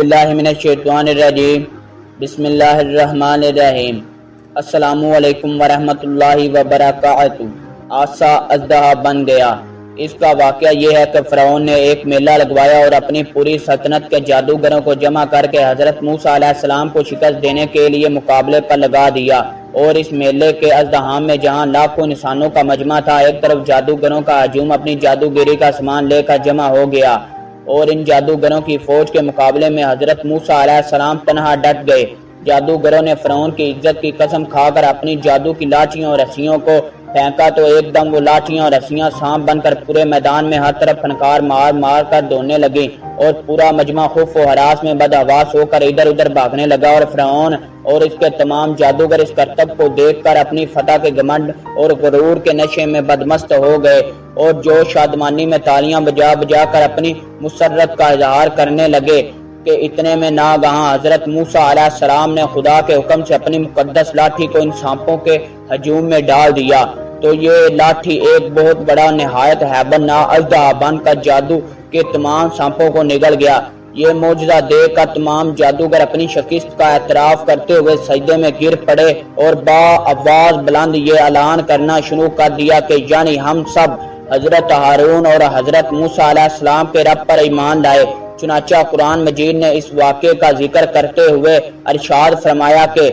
باللہ من الشیطان الرجیم بسم اللہ الرحمن الرحیم السلام علیکم ورحمۃ اللہ وبرکاتہ۔ آسا اژدہا بن گیا۔ اس کا واقعہ یہ ہے کہ فرعون نے ایک میلہ لگوایا اور اپنی پوری سلطنت کے جادوگروں کو جمع کر کے حضرت موسیٰ علیہ السلام کو شکست دینے کے لیے مقابلے پر لگا دیا۔ اور اس میلے کے ازدحام میں جہاں لاکھوں انسانوں کا مجمع تھا، ایک طرف جادوگروں کا ہجوم اپنی جادوگری کا سامان لے کر جمع ہو گیا اور ان جادوگروں کی فوج کے مقابلے میں حضرت موسیٰ علیہ السلام تنہا ڈٹ گئے۔ جادوگروں نے فرعون کی عزت کی قسم کھا کر اپنی جادو کی لاٹھیوں اور رسیوں کو پھینکا تو ایک دم وہ لاٹھیاں اور رسیاں سانپ بن کر پورے میدان میں ہر طرف پھنکار مار مار کر دوڑنے لگیں اور پورا مجمع خوف و ہراس میں بدحواس ہو کر ادھر ادھر بھاگنے لگا، اور فرعون اور اس کے تمام جادوگر اس کرتب کو دیکھ کر اپنی فتح کے گھمنڈ اور غرور کے نشے میں بدمست ہو گئے اور جو شادمانی میں تالیاں بجا بجا کر اپنی مسرت کا اظہار کرنے لگے کہ اتنے میں ناگہاں حضرت موسیٰ علیہ السلام نے خدا کے حکم سے اپنی مقدس لاٹھی کو ان سانپوں کے ہجوم میں ڈال دیا تو یہ لاٹھی ایک بہت بڑا نہایت ہیبت ناک اژدہا بن کر جادو کے تمام سانپوں کو نگل گیا۔ یہ معجزہ دیکھ کر تمام جادوگر اپنی شکست کا اعتراف کرتے ہوئے سجدے میں گر پڑے اور با آواز بلند یہ اعلان کرنا شروع کر دیا کہ یعنی ہم سب حضرت ہارون اور حضرت موسیٰ علیہ السلام کے رب پر ایمان لائے۔ چنانچہ قرآن مجید نے اس واقعے کا ذکر کرتے ہوئے ارشاد فرمایا کہ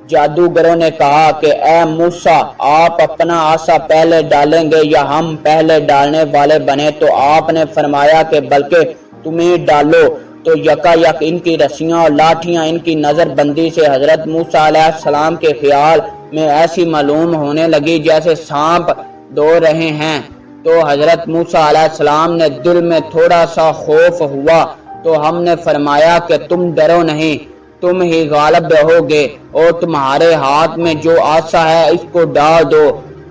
جادوگروں نے کہا کہ اے موسیٰ، آپ اپنا عصا پہلے ڈالیں گے یا ہم پہلے ڈالنے والے بنے؟ تو آپ نے فرمایا کہ بلکہ تم ہی ڈالو۔ تو یکا یک ان کی رسیاں اور لاٹھیاں ان کی نظر بندی سے حضرت موسیٰ علیہ السلام کے خیال میں ایسی معلوم ہونے لگی جیسے سانپ دوڑ رہے ہیں۔ تو حضرت موسیٰ علیہ السلام نے دل میں تھوڑا سا خوف ہوا تو ہم نے فرمایا کہ تم ڈرو نہیں، تم ہی غالب ہوگے اور تمہارے ہاتھ میں جو عصا ہے اس کو ڈال دو۔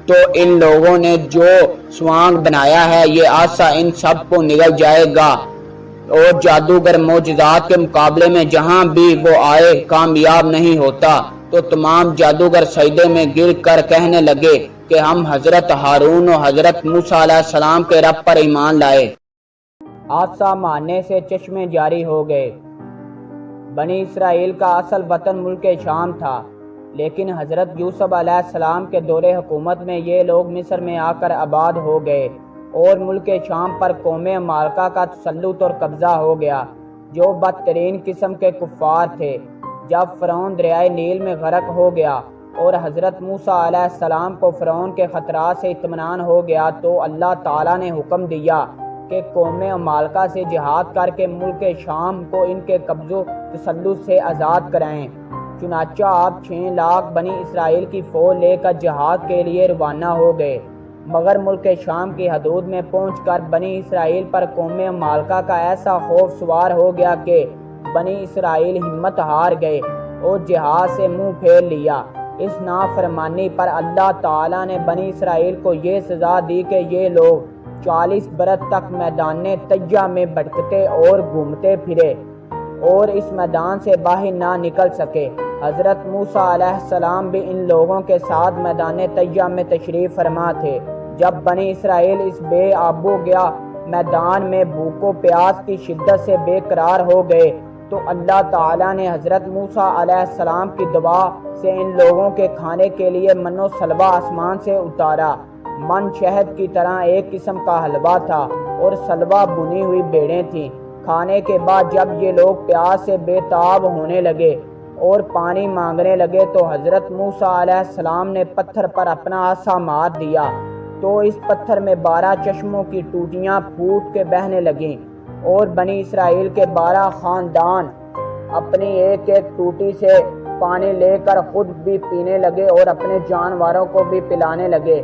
تو ان لوگوں نے جو سوانگ بنایا ہے یہ عصا ان سب کو نگل جائے گا۔ اور جادوگر معجزات کے مقابلے میں جہاں بھی وہ آئے کامیاب نہیں ہوتا۔ تو تمام جادوگر سجدے میں گر کر کہنے لگے کہ ہم حضرت ہارون اور حضرت موسیٰ علیہ السلام کے رب پر ایمان لائے۔ عصا مارنے سے چشمے جاری ہو گئے۔ بنی اسرائیل کا اصل وطن ملک شام تھا، لیکن حضرت یوسف علیہ السلام کے دور حکومت میں یہ لوگ مصر میں آ کر آباد ہو گئے اور ملک شام پر قوم مالکہ کا تسلط اور قبضہ ہو گیا جو بدترین قسم کے کفار تھے۔ جب فرعون دریائے نیل میں غرق ہو گیا اور حضرت موسیٰ علیہ السلام کو فرعون کے خطرات سے اطمینان ہو گیا تو اللہ تعالیٰ نے حکم دیا کہ قوم مالکہ سے جہاد کر کے ملک شام کو ان کے قبض و تسلط سے آزاد کرائیں۔ چنانچہ آپ 6 لاکھ بنی اسرائیل کی فوج لے کر جہاد کے لیے روانہ ہو گئے، مگر ملک شام کی حدود میں پہنچ کر بنی اسرائیل پر قوم مالکہ کا ایسا خوف سوار ہو گیا کہ بنی اسرائیل ہمت ہار گئے اور جہاد سے منہ پھیر لیا۔ اس نافرمانی پر اللہ تعالیٰ نے بنی اسرائیل کو یہ سزا دی کہ یہ لوگ 40 برس تک میدان طیہ میں بھٹکتے اور گھومتے پھرے اور اس میدان سے باہر نہ نکل سکے۔ حضرت موسیٰ علیہ السلام بھی ان لوگوں کے ساتھ میدان طیہ میں تشریف فرما تھے۔ جب بنی اسرائیل اس بے آبو گیا میدان میں بھوک و پیاس کی شدت سے بے قرار ہو گئے تو اللہ تعالیٰ نے حضرت موسیٰ علیہ السلام کی دعا سے ان لوگوں کے کھانے کے لیے من و سلوہ آسمان سے اتارا۔ من شہد کی طرح ایک قسم کا حلوہ تھا اور سلوہ بھنی ہوئی بیڑیں تھیں۔ کھانے کے بعد جب یہ لوگ پیاس سے بے تاب ہونے لگے اور پانی مانگنے لگے تو حضرت موسیٰ علیہ السلام نے پتھر پر اپنا عصا مار دیا تو اس پتھر میں 12 چشموں کی ٹوٹیاں پھوٹ کے بہنے لگیں اور بنی اسرائیل کے 12 خاندان اپنی ایک ایک ٹوٹی سے پانی لے کر خود بھی پینے لگے اور اپنے جانوروں کو بھی پلانے لگے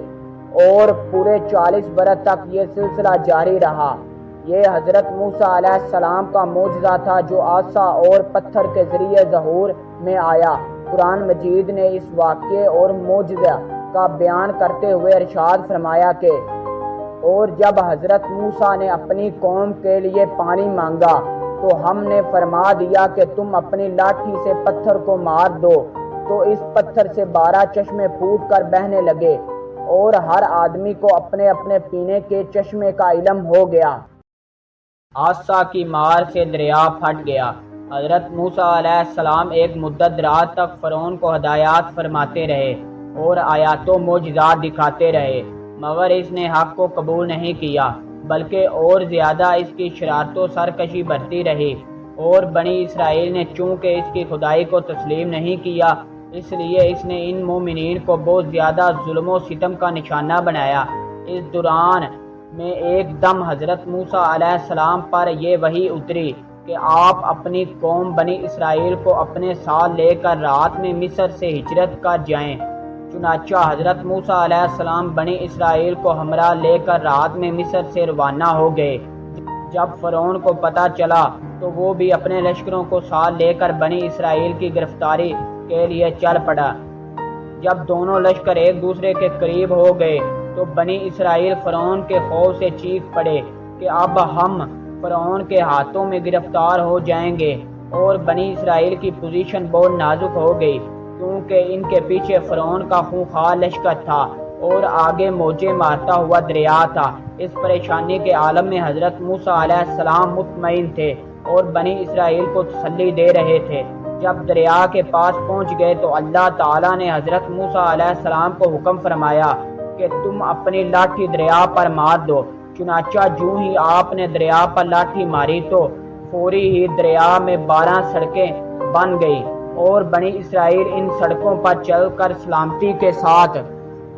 اور پورے 40 برس تک یہ سلسلہ جاری رہا۔ یہ حضرت موسیٰ علیہ السلام کا معجزہ تھا جو عصا اور پتھر کے ذریعے ظہور میں آیا۔ قرآن مجید نے اس واقعے اور معجزہ کا بیان کرتے ہوئے ارشاد فرمایا کہ اور جب حضرت موسیٰ نے اپنی قوم کے لیے پانی مانگا تو ہم نے فرما دیا کہ تم اپنی لاٹھی سے پتھر کو مار دو تو اس پتھر سے 12 چشمے پھوٹ کر بہنے لگے اور ہر آدمی کو اپنے اپنے پینے کے چشمے کا علم ہو گیا۔ عصا کی مار سے دریا پھٹ گیا۔ حضرت موسیٰ علیہ السلام ایک مدت رات تک فرعون کو ہدایات فرماتے رہے اور آیات و معجزات دکھاتے رہے، مگر اس نے حق کو قبول نہیں کیا، بلکہ اور زیادہ اس کی شرارت و سرکشی بڑھتی رہی، اور بنی اسرائیل نے چونکہ اس کی خدائی کو تسلیم نہیں کیا، اس لیے اس نے ان مومنین کو بہت زیادہ ظلم و ستم کا نشانہ بنایا۔ اس دوران میں ایک دم حضرت موسیٰ علیہ السلام پر یہ وحی اتری کہ آپ اپنی قوم بنی اسرائیل کو اپنے ساتھ لے کر رات میں مصر سے ہجرت کر جائیں۔ چنانچہ حضرت موسیٰ علیہ السلام بنی اسرائیل کو ہمراہ لے کر رات میں مصر سے روانہ ہو گئے۔ جب فرعون کو پتہ چلا تو وہ بھی اپنے لشکروں کو ساتھ لے کر بنی اسرائیل کی گرفتاری کے لیے چل پڑا۔ جب دونوں لشکر ایک دوسرے کے قریب ہو گئے تو بنی اسرائیل فرعون کے خوف سے چیخ پڑے کہ اب ہم فرعون کے ہاتھوں میں گرفتار ہو جائیں گے، اور بنی اسرائیل کی پوزیشن بہت نازک ہو گئی کیونکہ ان کے پیچھے فرعون کا خونخوار لشکر تھا اور آگے موجیں مارتا ہوا دریا تھا۔ اس پریشانی کے عالم میں حضرت موسیٰ علیہ السلام مطمئن تھے اور بنی اسرائیل کو تسلی دے رہے تھے۔ جب دریا کے پاس پہنچ گئے تو اللہ تعالیٰ نے حضرت موسیٰ علیہ السلام کو حکم فرمایا کہ تم اپنی لاٹھی دریا پر مار دو۔ چنانچہ جو ہی آپ نے دریا پر لاٹھی ماری تو فوری ہی دریا میں 12 سڑکیں بن گئی اور بنی اسرائیل ان سڑکوں پر چل کر سلامتی کے ساتھ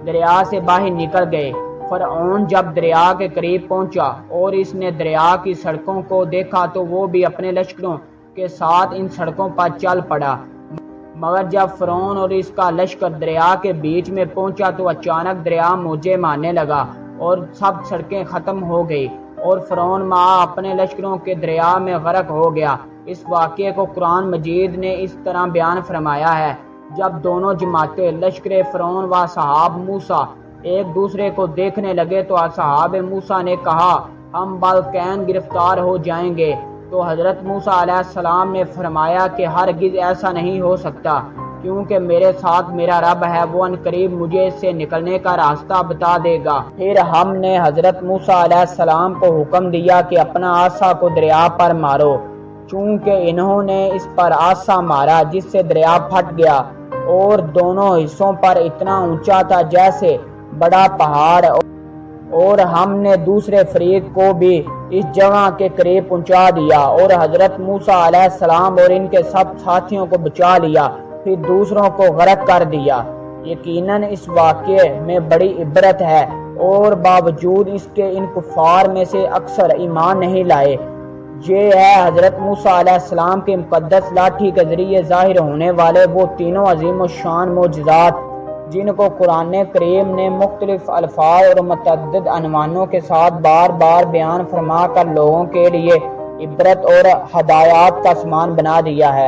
دریا سے باہر نکل گئے۔ فرعون جب دریا کے قریب پہنچا اور اس نے دریا کی سڑکوں کو دیکھا تو وہ بھی اپنے لشکروں کے ساتھ ان سڑکوں پر چل پڑا، مگر جب فرعون اور اس کا لشکر دریا کے بیچ میں پہنچا تو اچانک دریا موجیں مارنے لگا اور سب سڑکیں ختم ہو گئی اور فرعون اپنے لشکروں کے دریا میں غرق ہو گیا۔ اس واقعے کو قرآن مجید نے اس طرح بیان فرمایا ہے: جب دونوں جماعتیں لشکر فرعون و اصحاب موسیٰ ایک دوسرے کو دیکھنے لگے تو اصحاب موسیٰ نے کہا ہم بالکین گرفتار ہو جائیں گے، تو حضرت موسیٰ علیہ السلام نے فرمایا کہ ہرگز ایسا نہیں ہو سکتا، کیونکہ میرے ساتھ میرا رب ہے، وہ عنقریب مجھے اس سے نکلنے کا راستہ بتا دے گا۔ پھر ہم نے حضرت موسیٰ علیہ السلام کو حکم دیا کہ اپنا عصا کو دریا پر مارو، چونکہ انہوں نے اس پر عصا مارا جس سے دریا پھٹ گیا اور دونوں حصوں پر اتنا اونچا تھا جیسے بڑا پہاڑ، اور ہم نے دوسرے فریق کو بھی اس جگہ کے قریب پہنچا دیا اور حضرت موسیٰ علیہ السلام اور ان کے سب ساتھیوں کو بچا لیا، پھر دوسروں کو غرق کر دیا۔ یقیناً اس واقعے میں بڑی عبرت ہے، اور باوجود اس کے ان کفار میں سے اکثر ایمان نہیں لائے۔ یہ ہے حضرت موسیٰ علیہ السلام کی مقدس لاٹھی کے ذریعے ظاہر ہونے والے وہ تینوں عظیم الشان معجزات جن کو قرآن کریم نے مختلف الفاظ اور متعدد عنوانوں کے ساتھ بار بار بیان فرما کر لوگوں کے لیے عبرت اور ہدایات کا سامان بنا دیا ہے۔